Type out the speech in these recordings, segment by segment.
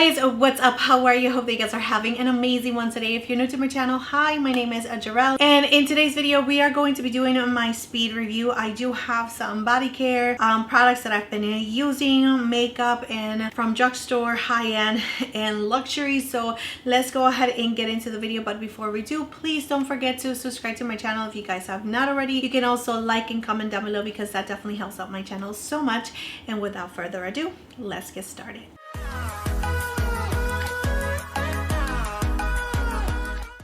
guys, what's up? How are you? Hope that you guys are having an amazing one today. If you're new to my channel, hi, my name is Gerel, and in today's video we are going to be doing my speed review. I do have some body care products that I've been using, makeup, and from drugstore, high-end, and luxury. So let's go ahead and get into the video. But before we do, please don't forget to subscribe to my channel if you guys have not already. You can also like and comment down below because that definitely helps out my channel so much. And without further ado, let's get started.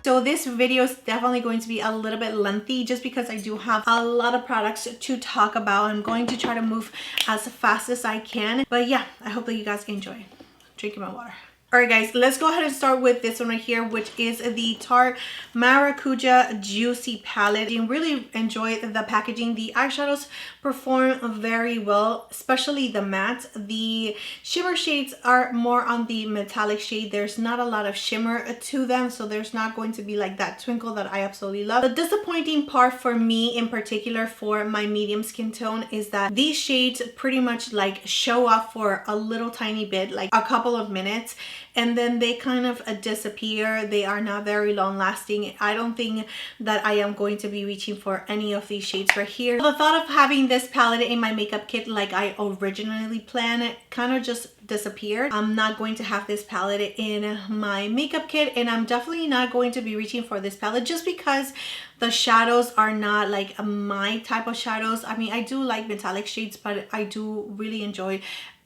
So this video is definitely going to be a little bit lengthy just because I do have a lot of products to talk about. I'm going to try to move as fast as I can. But yeah, I hope that you guys can enjoy. Drinking my water. Alright guys, let's go ahead and start with this one right here, which is the Tarte Maracujá Juicy Palette. I really enjoy the packaging. The eyeshadows perform very well, especially the matte. The shimmer shades are more on the metallic shade. There's not a lot of shimmer to them, so there's not going to be like that twinkle that I absolutely love. The disappointing part for me in particular for my medium skin tone is that these shades pretty much like show up for a little tiny bit, like a couple of minutes, and then they kind of disappear. They are not very long lasting. I don't think that I am going to be reaching for any of these shades right here. The thought of having this palette in my makeup kit like I originally planned kind of just disappeared. I'm not going to have this palette in my makeup kit, and I'm definitely not going to be reaching for this palette just because the shadows are not like my type of shadows. I mean, I do like metallic shades, but I do really enjoy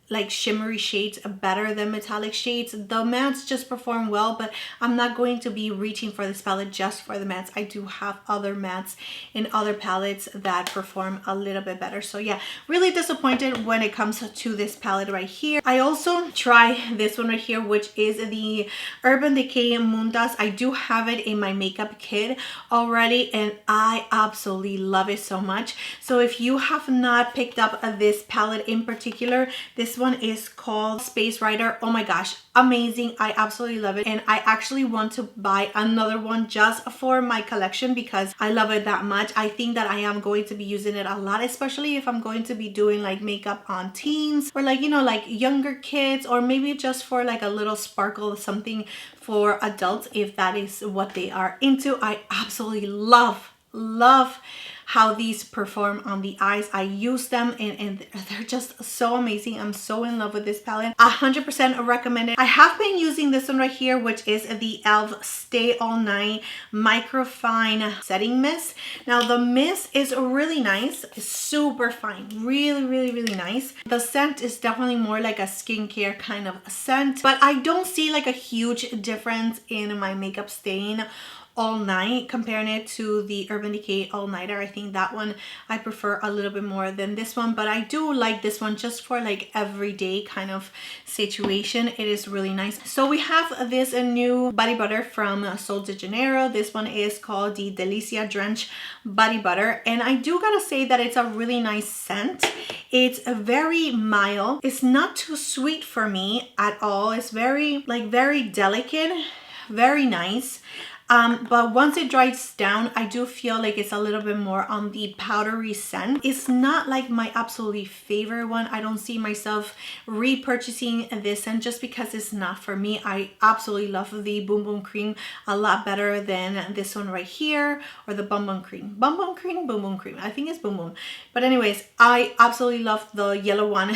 like shimmery shades better than metallic shades. The mattes just perform well, but I'm not going to be reaching for this palette just for the mattes. I do have other mattes in other palettes that perform a little bit better. So yeah, really disappointed when it comes to this palette right here. I also try this one right here, which is the Urban Decay MOONDUST. I do have it in my makeup kit already, and I absolutely love it so much. So if you have not picked up this palette in particular, this one is called Space Rider. Oh my gosh, amazing. I absolutely love it, and I actually want to buy another one just for my collection because I love it that much. I think that I am going to be using it a lot, especially if I'm going to be doing like makeup on teens or like, you know, like younger kids, or maybe just for like a little sparkle, something for adults if that is what they are into. I absolutely love how these perform on the eyes. I use them and they're just so amazing. I'm so in love with this palette. 100% recommend it. I have been using this one right here, which is the e.l.f. Stay All Night Microfine Setting Mist. Now the mist is really nice. It's super fine. Really nice. The scent is definitely more like a skincare kind of scent, but I don't see like a huge difference in my makeup staying all night comparing it to the Urban Decay All Nighter. I think that one I prefer a little bit more than this one, but I do like this one just for like everyday kind of situation. It is really nice. So we have this new body butter from Sol de Janeiro. This one is called the Delícia Drench Body Butter, and I do gotta say that it's a really nice scent. It's very mild. It's not too sweet for me at all. It's very delicate, very nice. But once it dries down, I do feel like it's a little bit more on the powdery scent. It's not like my absolutely favorite one. I don't see myself repurchasing this scent just because it's not for me. I absolutely love the Boom Boom Cream a lot better than this one right here, or the Bum Bum Cream. Bum Bum Cream, Boom Boom Cream. I think it's Boom Boom. But anyways, I absolutely love the yellow one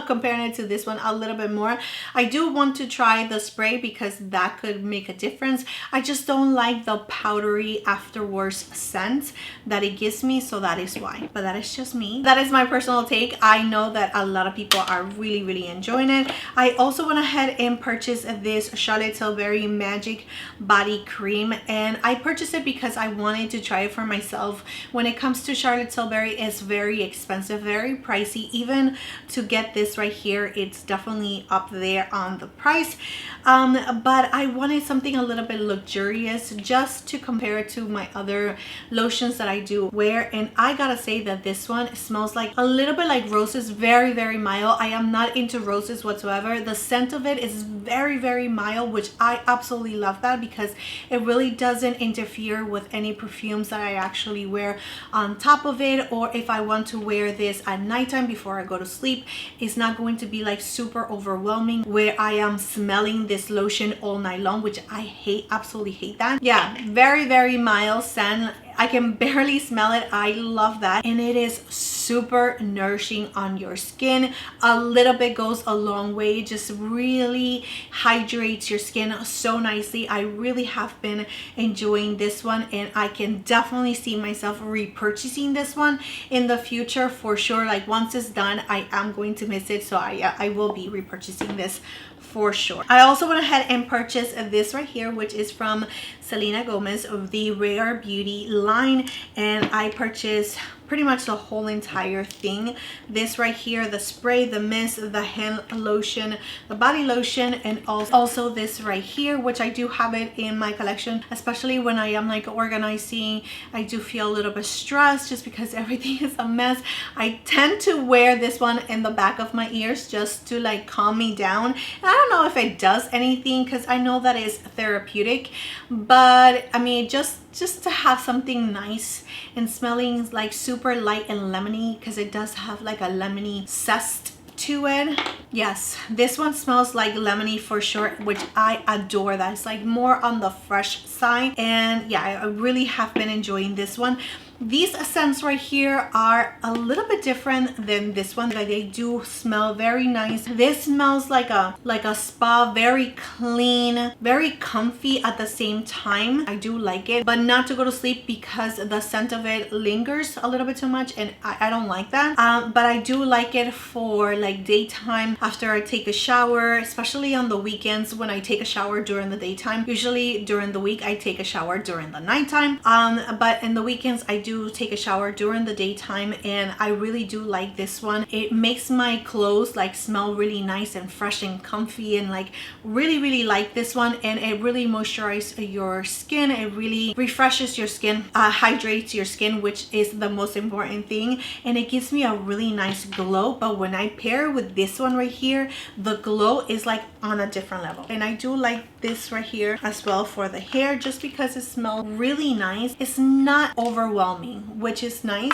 comparing it to this one a little bit more. I do want to try the spray because that could make a difference. I just don't like the powdery afterwards scent that it gives me, so that is why. But that is just me. That is my personal take. I know that a lot of people are really enjoying it. I also went ahead and purchased this Charlotte Tilbury Magic Body Cream, and I purchased it because I wanted to try it for myself. When it comes to Charlotte Tilbury, it's very expensive, very pricey. Even to get this right here, it's definitely up there on the price. But I wanted something a little bit luxurious this just to compare it to my other lotions that I do wear, and I gotta say that this one smells like a little bit like roses. Very mild. I am not into roses whatsoever. The scent of it is very mild, which I absolutely love that, because it really doesn't interfere with any perfumes that I actually wear on top of it, or if I want to wear this at nighttime before I go to sleep, it's not going to be like super overwhelming where I am smelling this lotion all night long, which I hate, absolutely hate that. Yeah, very mild scent. I can barely smell it. I love that, and it is super nourishing on your skin. A little bit goes a long way. It just really hydrates your skin so nicely. I really have been enjoying this one, and I can definitely see myself repurchasing this one in the future for sure. Like once it's done, I am going to miss it, so I will be repurchasing this for sure. I also went ahead and purchased this right here, which is from Selena Gomez of the Rare Beauty line, and I purchased pretty much the whole entire thing. This right here, the spray, the mist, the hand lotion, the body lotion, and also this right here, which I do have it in my collection, especially when I am like organizing. I do feel a little bit stressed just because everything is a mess. I tend to wear this one in the back of my ears just to like calm me down, and I don't know if it does anything because I know that it's therapeutic, but I mean just to have something nice and smelling like super light and lemony, because it does have like a lemony zest to it. Yes, this one smells like lemony for sure, which I adore. That it's like more on the fresh side, and yeah, I really have been enjoying this one. These scents right here are a little bit different than this one. Like they do smell very nice. This smells like a spa, very clean, very comfy at the same time. I do like it, but not to go to sleep because the scent of it lingers a little bit too much, and I don't like that. But I do like it for like daytime after I take a shower, especially on the weekends when I take a shower during the daytime. Usually during the week I take a shower during the nighttime, but in the weekends I do take a shower during the daytime, and I really do like this one. It makes my clothes like smell really nice and fresh and comfy, and like really like this one, and it really moisturizes your skin. It really refreshes your skin, hydrates your skin, which is the most important thing, and it gives me a really nice glow. But when I pair with this one right here, the glow is like on a different level. And I do like this right here as well for the hair, just because it smells really nice. It's not overwhelming, which is nice.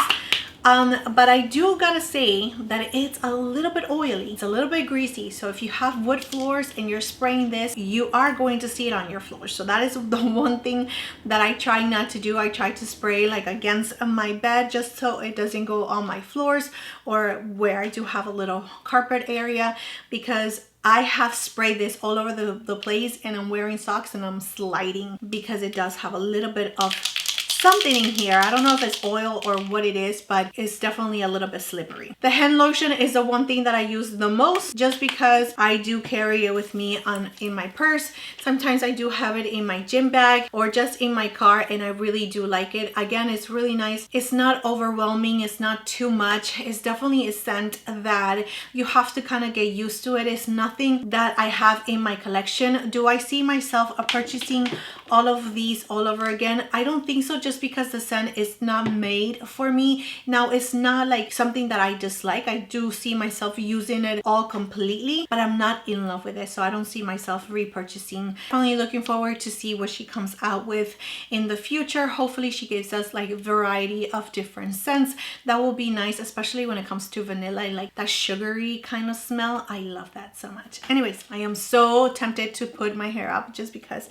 But I do gotta say that it's a little bit oily, it's a little bit greasy, so if you have wood floors and you're spraying this, you are going to see it on your floors. So that is the one thing that I try not to do. I try to spray like against my bed just so it doesn't go on my floors or where I do have a little carpet area, because I have sprayed this all over the place, and I'm wearing socks and I'm sliding because it does have a little bit of something in here. I don't know if it's oil or what it is, but it's definitely a little bit slippery. The hand lotion is the one thing that I use the most, just because I do carry it with me in my purse. Sometimes I do have it in my gym bag or just in my car, and I really do like it. Again, it's really nice. It's not overwhelming. It's not too much. It's definitely a scent that you have to kind of get used to. It is nothing that I have in my collection. Do I see myself purchasing all of these all over again? I don't think so, just because the scent is not made for me. Now, it's not like something that I dislike. I do see myself using it all completely, but I'm not in love with it, so I don't see myself repurchasing. I'm only looking forward to see what she comes out with in the future. Hopefully she gives us like a variety of different scents. That will be nice, especially when it comes to vanilla. I like that sugary kind of smell. I love that so much. Anyways, I am so tempted to put my hair up just because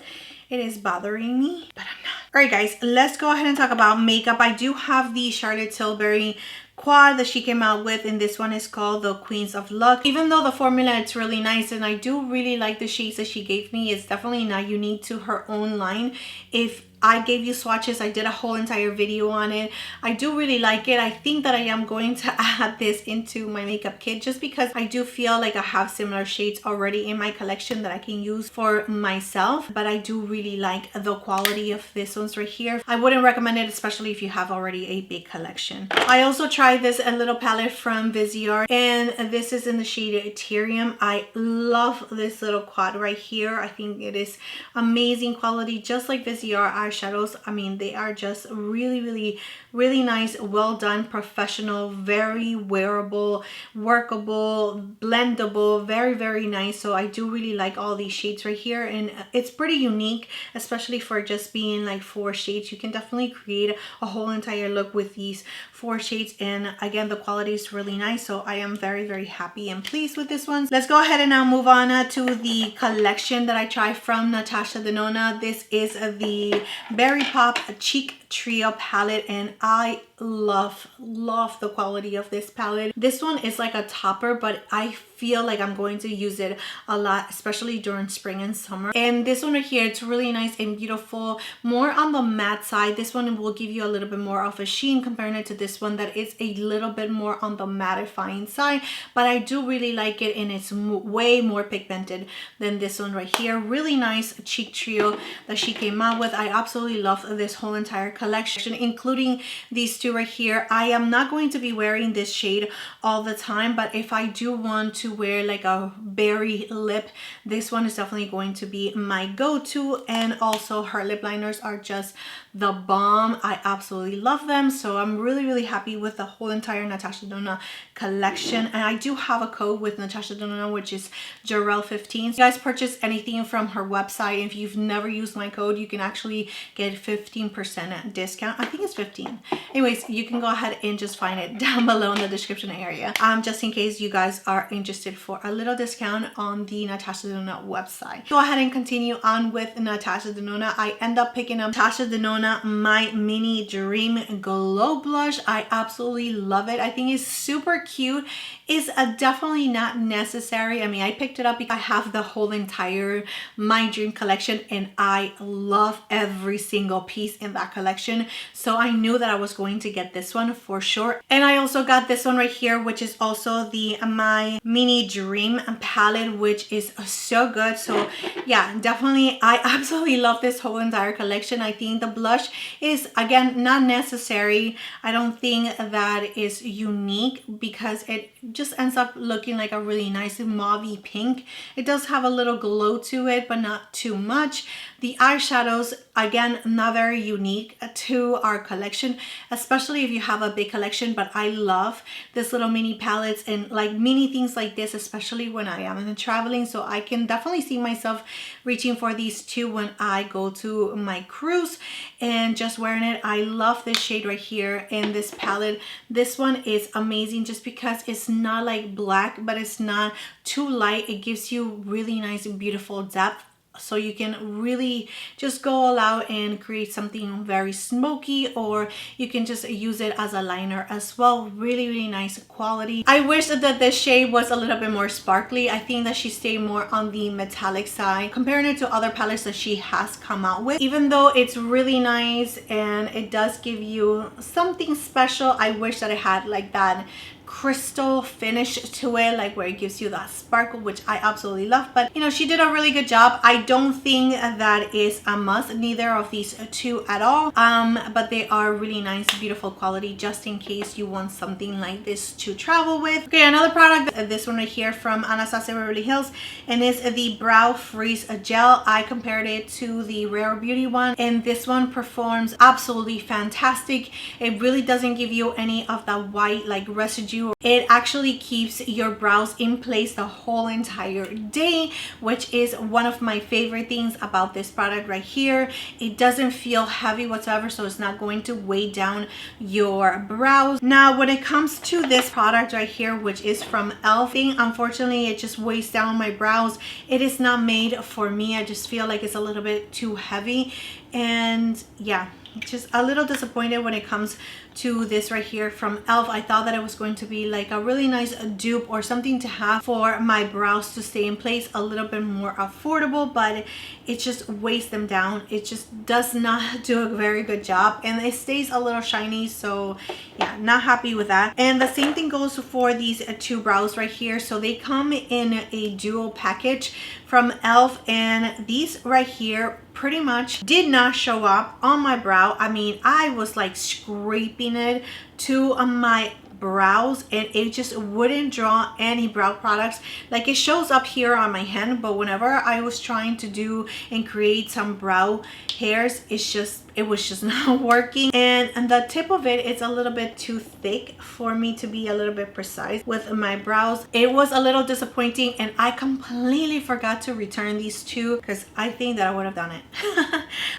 it is bothering me, but I'm not. All right, guys, let's go ahead and talk about makeup. I do have the Charlotte Tilbury quad that she came out with, and this one is called the Queens of Luck. Even though the formula it's really nice and I do really like the shades that she gave me, it's definitely not unique to her own line. If I gave you swatches. I did a whole entire video on it. I do really like it. I think that I am going to add this into my makeup kit just because I do feel like I have similar shades already in my collection that I can use for myself, but I do really like the quality of this ones right here. I wouldn't recommend it, especially if you have already a big collection. I also tried this a little palette from Viseart, and this is in the shade Tyrian. I love this little quad right here. I think it is amazing quality, just like Viseart eyeshadows. I mean, they are just really nice, well done, professional, very wearable, workable, blendable, very nice. So I do really like all these shades right here, and it's pretty unique, especially for just being like 4 shades. You can definitely create a whole entire look with these 4 shades, and again, the quality is really nice. So I am very happy and pleased with this one. Let's go ahead and now move on to the collection that I tried from Natasha Denona. This is the Berry Pop Cheek Trio palette, and I love the quality of this palette. This one is like a topper, but I feel like I'm going to use it a lot, especially during spring and summer. And this one right here, it's really nice and beautiful, more on the matte side. This one will give you a little bit more of a sheen compared to this one that is a little bit more on the mattifying side, but I do really like it, and it's way more pigmented than this one right here. Really nice cheek trio that she came out with. I absolutely love this whole entire collection, including these two right here. I am not going to be wearing this shade all the time, but if I do want to wear like a berry lip, this one is definitely going to be my go-to. And also her lip liners are just the bomb. I absolutely love them. So I'm really happy with the whole entire Natasha Denona collection. And I do have a code with Natasha Denona, which is Gerel15. So you guys purchase anything from her website, if you've never used my code, you can actually get 15% discount. I think it's 15. Anyways, you can go ahead and just find it down below in the description area, just in case you guys are interested for a little discount on the Natasha Denona website. Go ahead and continue on with Natasha Denona. I end up picking up Natasha Denona My Mini Dream Glow Blush. I absolutely love it. I think it's super cute. It's definitely not necessary. I mean, I picked it up because I have the whole entire My Dream collection, and I love every single piece in that collection. So I knew that I was going to get this one for sure. And I also got this one right here, which is also the My Mini Dream palette, which is so good. So yeah, definitely, I absolutely love this whole entire collection. I think the blush is, again, not necessary. I don't think that is unique because it just ends up looking like a really nice mauvey pink. It does have a little glow to it, but not too much. The eyeshadows, again, not very unique to our collection, especially if you have a big collection, but I love this little mini palettes and like mini things like this, especially when I am traveling. So I can definitely see myself reaching for these two when I go to my cruise and just wearing it. I love this shade right here in this palette. This one is amazing just because it's not like black, but it's not too light. It gives you really nice and beautiful depth. So you can really just go all out and create something very smoky, or you can just use it as a liner as well. Really nice quality. I wish that this shade was a little bit more sparkly. I think that she stayed more on the metallic side comparing it to other palettes that she has come out with. Even though it's really nice and it does give you something special, I wish that it had like that crystal finish to it, like where it gives you that sparkle, which I absolutely love. But you know, she did a really good job. I don't think that is a must, neither of these two at all, but they are really nice, beautiful quality, just in case you want something like this to travel with. Okay, another product, this one right here from Anastasia Beverly Hills, and it's the Brow Freeze Gel. I compared it to the Rare Beauty one, and this one performs absolutely fantastic. It really doesn't give you any of that white like residue. It actually keeps your brows in place the whole entire day, which is one of my favorite things about this product right here. It doesn't feel heavy whatsoever, so it's not going to weigh down your brows. Now, when it comes to this product right here, which is from e.l.f., unfortunately, it just weighs down my brows. It is not made for me. I just feel like it's a little bit too heavy, and yeah, just a little disappointed when it comes to this right here from e.l.f. I thought that it was going to be like a really nice dupe or something to have for my brows to stay in place, a little bit more affordable, but it just weighs them down. It just does not do a very good job, and it stays a little shiny. So yeah, not happy with that. And the same thing goes for these two brows right here. So they come in a dual package from e.l.f. and these right here pretty much did not show up on my brow. I mean, I was like scraping it to my brows and it just wouldn't draw any brow products. Like, it shows up here on my hand, but whenever I was trying to do and create some brow hairs, it was just not working. And the tip of it is a little bit too thick for me to be a little bit precise with my brows. It was a little disappointing, and I completely forgot to return these two because I think that I would have done it.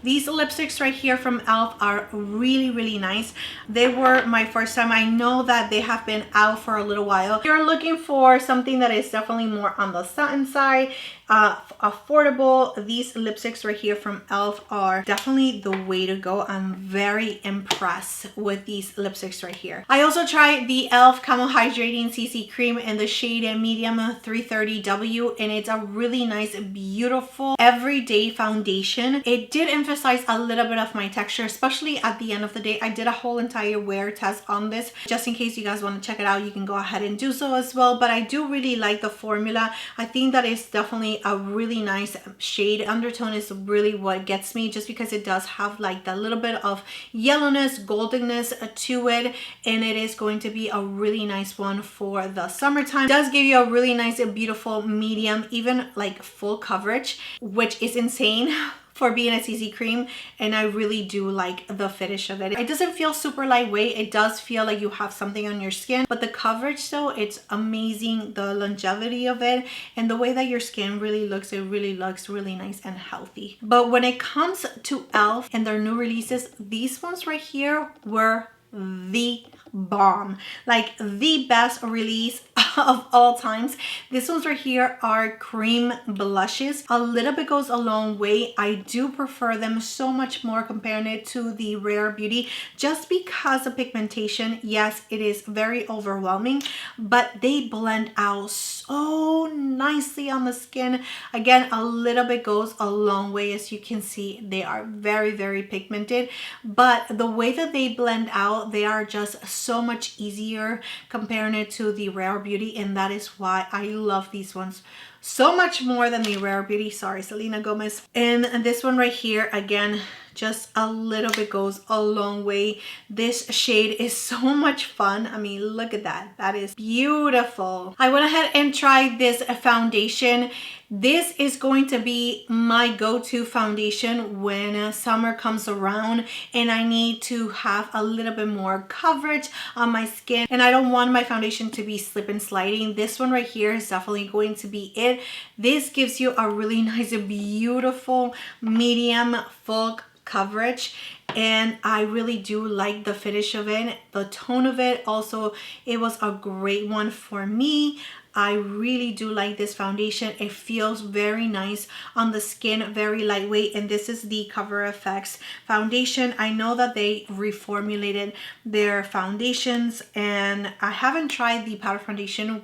These lipsticks right here from e.l.f. are really nice. They were my first time. I know that they have been out for a little while. If you're looking for something that is definitely more on the satin side, affordable, these lipsticks right here from e.l.f. are definitely the way to go. I'm very impressed with these lipsticks right here. I also tried the e.l.f. Camo Hydrating CC cream in the shade medium 330W, and it's a really nice, beautiful everyday foundation. It did emphasize a little bit of my texture, especially at the end of the day. I did a whole entire wear test on this. Just in case you guys want to check it out, you can go ahead and do so as well. But I do really like the formula. I think that it's definitely a really nice shade. Undertone is really what gets me, just because it does have like that little bit of yellowness, goldenness to it, and it is going to be a really nice one for the summertime. It does give you a really nice and beautiful medium, even like full coverage, which is insane for being a CC cream, and I really do like the finish of it. It doesn't feel super lightweight. It does feel like you have something on your skin, but the coverage though, it's amazing. The longevity of it and the way that your skin really looks, it really looks really nice and healthy. But when it comes to e.l.f. and their new releases, these ones right here were the bomb, like the best release of all times. These ones right here are cream blushes. A little bit goes a long way. I do prefer them so much more comparing it to the Rare Beauty, just because of pigmentation. Yes, it is very overwhelming, but they blend out so nicely on the skin. Again, a little bit goes a long way. As you can see, they are very pigmented, but the way that they blend out, they are just so much easier comparing it to the Rare Beauty, and that is why I love these ones so much more than the Rare Beauty. Sorry, Selena Gomez. And this one right here, again, just a little bit goes a long way. This shade is so much fun. I mean, look at that. That is beautiful. I went ahead and tried this foundation. This is going to be my go-to foundation when summer comes around and I need to have a little bit more coverage on my skin and I don't want my foundation to be slip and sliding. This one right here is definitely going to be it. This gives you a really nice, beautiful, medium, full coverage, and I really do like the finish of it, the tone of it. Also, it was a great one for me. I really do like this foundation. It feels very nice on the skin, very lightweight, and this is the Cover FX foundation. I know that they reformulated their foundations, and I haven't tried the powder foundation,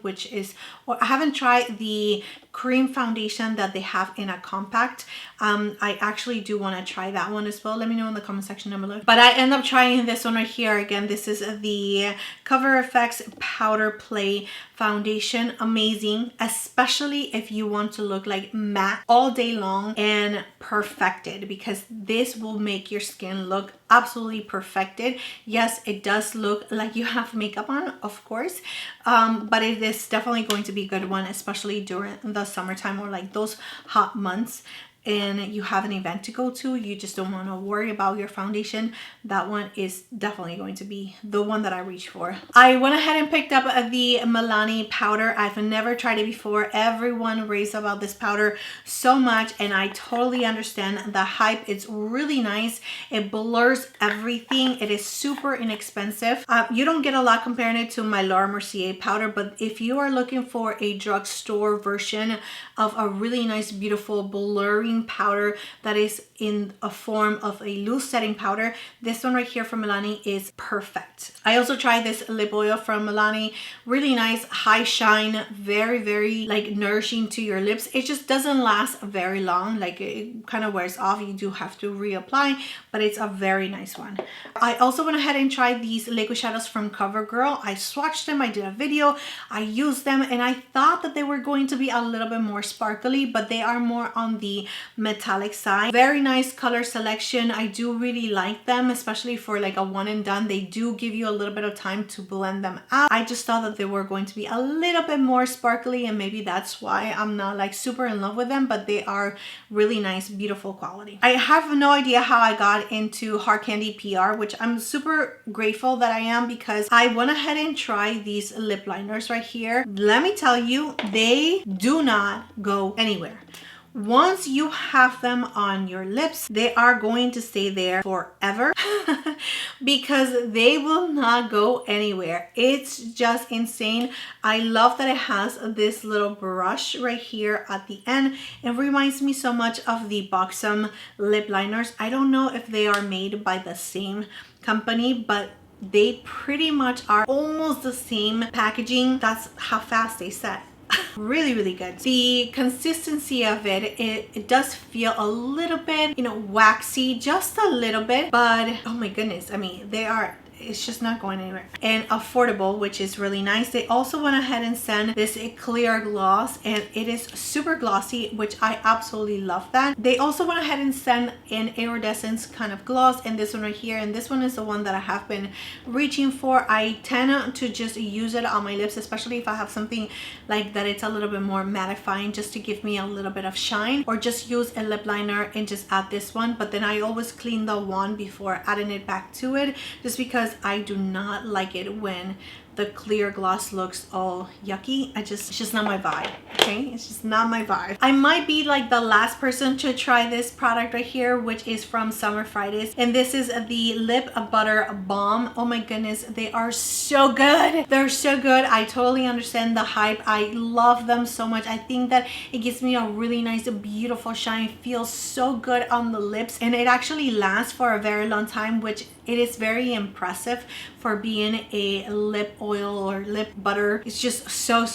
or I haven't tried the cream foundation that they have in a compact. I actually do want to try that one as well. Let me know in the comment section down below. But I end up trying this one right here. Again, this is the Cover FX Powder Play foundation. Amazing, especially if you want to look like matte all day long and perfected, because this will make your skin look absolutely perfected. Yes, it does look like you have makeup on, of course, but it is definitely going to be a good one, especially during the summertime or like those hot months and you have an event to go to. You just don't want to worry about your foundation. That one is definitely going to be the one that I reach for. I went ahead and picked up the Milani powder. I've never tried it before. Everyone raves about this powder so much, and I totally understand the hype. It's really nice. It blurs everything. It is super inexpensive. You don't get a lot comparing it to my Laura Mercier powder, but if you are looking for a drugstore version of a really nice, beautiful blurring setting powder that is in a form of a loose setting powder. This one right here from Milani is perfect. I also tried this lip oil from Milani. Really nice, high shine, very like nourishing to your lips. It just doesn't last very long, like it kind of wears off. You do have to reapply, but it's a very nice one. I also went ahead and tried these liquid shadows from CoverGirl. I swatched them, I did a video, I used them, and I thought that they were going to be a little bit more sparkly, but they are more on the metallic side. Very nice color selection. I do really like them, especially for like a one and done. They do give you a little bit of time to blend them out. I just thought that they were going to be a little bit more sparkly, and maybe that's why I'm not like super in love with them, but they are really nice, beautiful quality. I have no idea how I got into Hard Candy PR, which I'm super grateful that I am, because I went ahead and tried these lip liners right here. Let me tell you, they do not go anywhere. Once you have them on your lips, they are going to stay there forever because they will not go anywhere. It's just insane. I love that it has this little brush right here at the end. It reminds me so much of the Buxom lip liners. I don't know if they are made by the same company, but they pretty much are almost the same packaging. That's how fast they set. Really good. The consistency of it does feel a little bit, you know, waxy, just a little bit, but oh my goodness, I mean, it's just not going anywhere. And affordable, which is really nice. They also went ahead and sent this clear gloss, and it is super glossy, which I absolutely love that. They also went ahead and sent an iridescence kind of gloss, and this one right here, and this one is the one that I have been reaching for. I tend to just use it on my lips, especially if I have something like that it's a little bit more mattifying, just to give me a little bit of shine, or just use a lip liner and just add this one. But then I always clean the wand before adding it back to it, just because I do not like it when the clear gloss looks all yucky. It's just not my vibe. Okay, it's just not my vibe. I might be like the last person to try this product right here, which is from Summer Fridays, and this is the Lip Butter Balm. Oh my goodness, they are so good. They're so good. I totally understand the hype. I love them so much. I think that it gives me a really nice, beautiful shine. It feels so good on the lips, and it actually lasts for a very long time, which it is very impressive for being a lip oil or lip butter. It's just so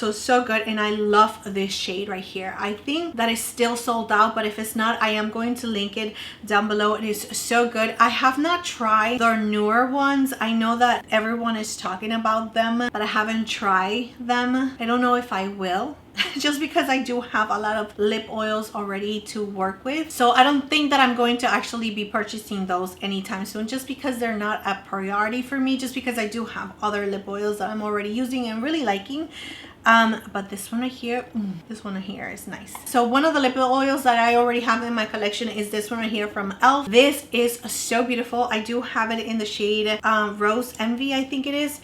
good, and I love this shade right here. I think that is still sold out, but if it's not, I am going to link it down below. It is so good. I have not tried their newer ones. I know that everyone is talking about them, but I haven't tried them. I don't know if I will. Just because I do have a lot of lip oils already to work with, so I don't think that I'm going to actually be purchasing those anytime soon, just because they're not a priority for me, just because I do have other lip oils that I'm already using and really liking. But this one right here, this one right here is nice. So one of the lip oils that I already have in my collection is this one right here from e.l.f. This is so beautiful. I do have it in the shade Rose Envy, I think it is.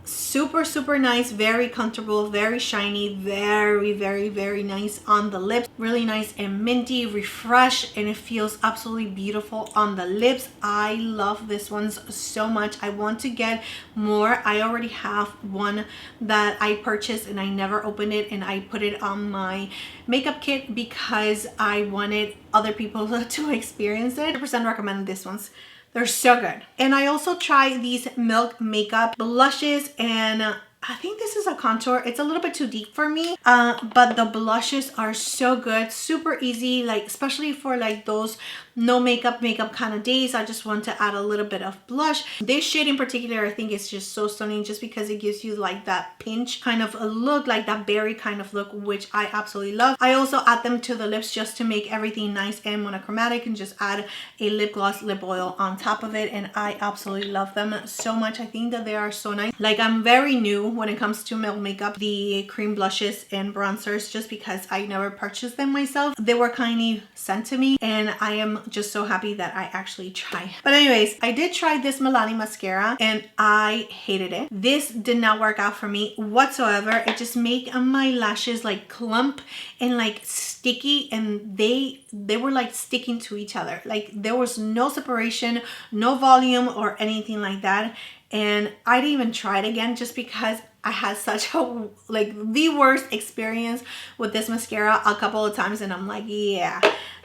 Super nice, very comfortable, very shiny, very nice on the lips. Really nice and minty, refresh, and it feels absolutely beautiful on the lips. I love this one so much. I want to get more. I already have one that I purchased and I never opened it, and I put it on my makeup kit because I wanted other people to experience it. 100% recommend this one's. They're so good. And I also tried these Milk Makeup blushes, and I think this is a contour. It's a little bit too deep for me, but the blushes are so good, super easy, like especially for like those no makeup kind of days. I just want to add a little bit of blush. This shade in particular, I think it's just so stunning, just because it gives you like that pinch kind of a look, like that berry kind of look, which I absolutely love. I also add them to the lips just to make everything nice and monochromatic, and just add a lip gloss, lip oil on top of it, and I absolutely love them so much. I think that they are so nice. Like, I'm very new when it comes to Milk Makeup, the cream blushes and bronzers, just because I never purchased them myself. They were kindly sent to me, and I am just so happy that I actually tried. But anyways, I did try this Milani mascara, and I hated it. This did not work out for me whatsoever. It just made my lashes like clump and like sticky, and they were like sticking to each other. Like, there was no separation, no volume or anything like that. And I didn't even try it again, just because I had such a the worst experience with this mascara a couple of times, and I'm like, yeah,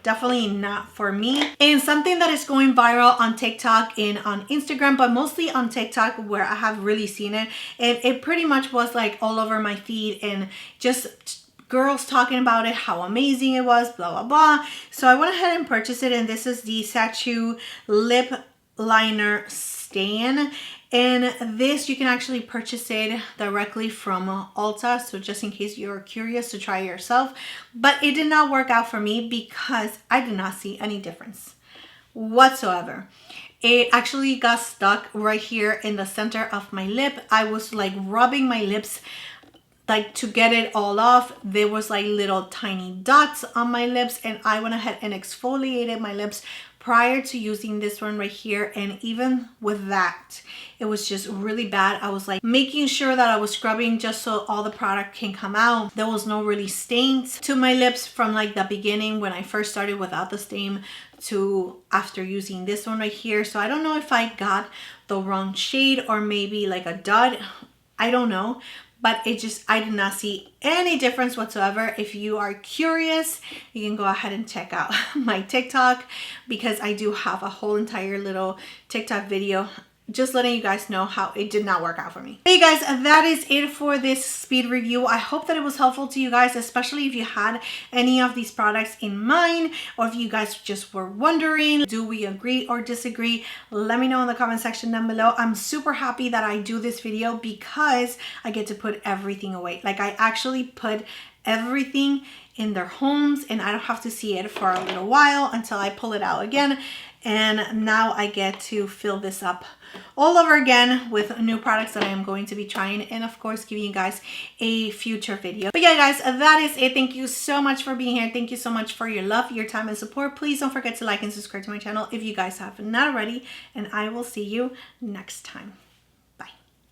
definitely not for me. And something that is going viral on TikTok and on Instagram, but mostly on TikTok where I have really seen it, and it pretty much was like all over my feed and just girls talking about it, how amazing it was, blah blah blah. So I went ahead and purchased it, and this is the Sachu lip liner stand, and this you can actually purchase it directly from Ulta, so just in case you're curious to try it yourself. But it did not work out for me because I did not see any difference whatsoever. It actually got stuck right here in the center of my lip. I was like rubbing my lips like to get it all off. There was like little tiny dots on my lips, and I went ahead and exfoliated my lips prior to using this one right here, and even with that it was just really bad. I was like making sure that I was scrubbing just so all the product can come out. There was no really stains to my lips from like the beginning when I first started without the stain to after using this one right here. So I don't know if I got the wrong shade or maybe like a dud, I don't know, but it just, I did not see any difference whatsoever. If you are curious, you can go ahead and check out my TikTok, because I do have a whole entire little TikTok video just letting you guys know how it did not work out for me. Hey guys, that is it for this speed review. I hope that it was helpful to you guys, especially if you had any of these products in mind, or if you guys just were wondering, do we agree or disagree? Let me know in the comment section down below. I'm super happy that I do this video because I get to put everything away. Like, I actually put everything in their homes and I don't have to see it for a little while until I pull it out again. And now I get to fill this up all over again with new products that I am going to be trying, and of course giving you guys a future video. But yeah guys, that is it. Thank you so much for being here. Thank you so much for your love, your time, and support. Please don't forget to like and subscribe to my channel if you guys have not already, and I will see you next time.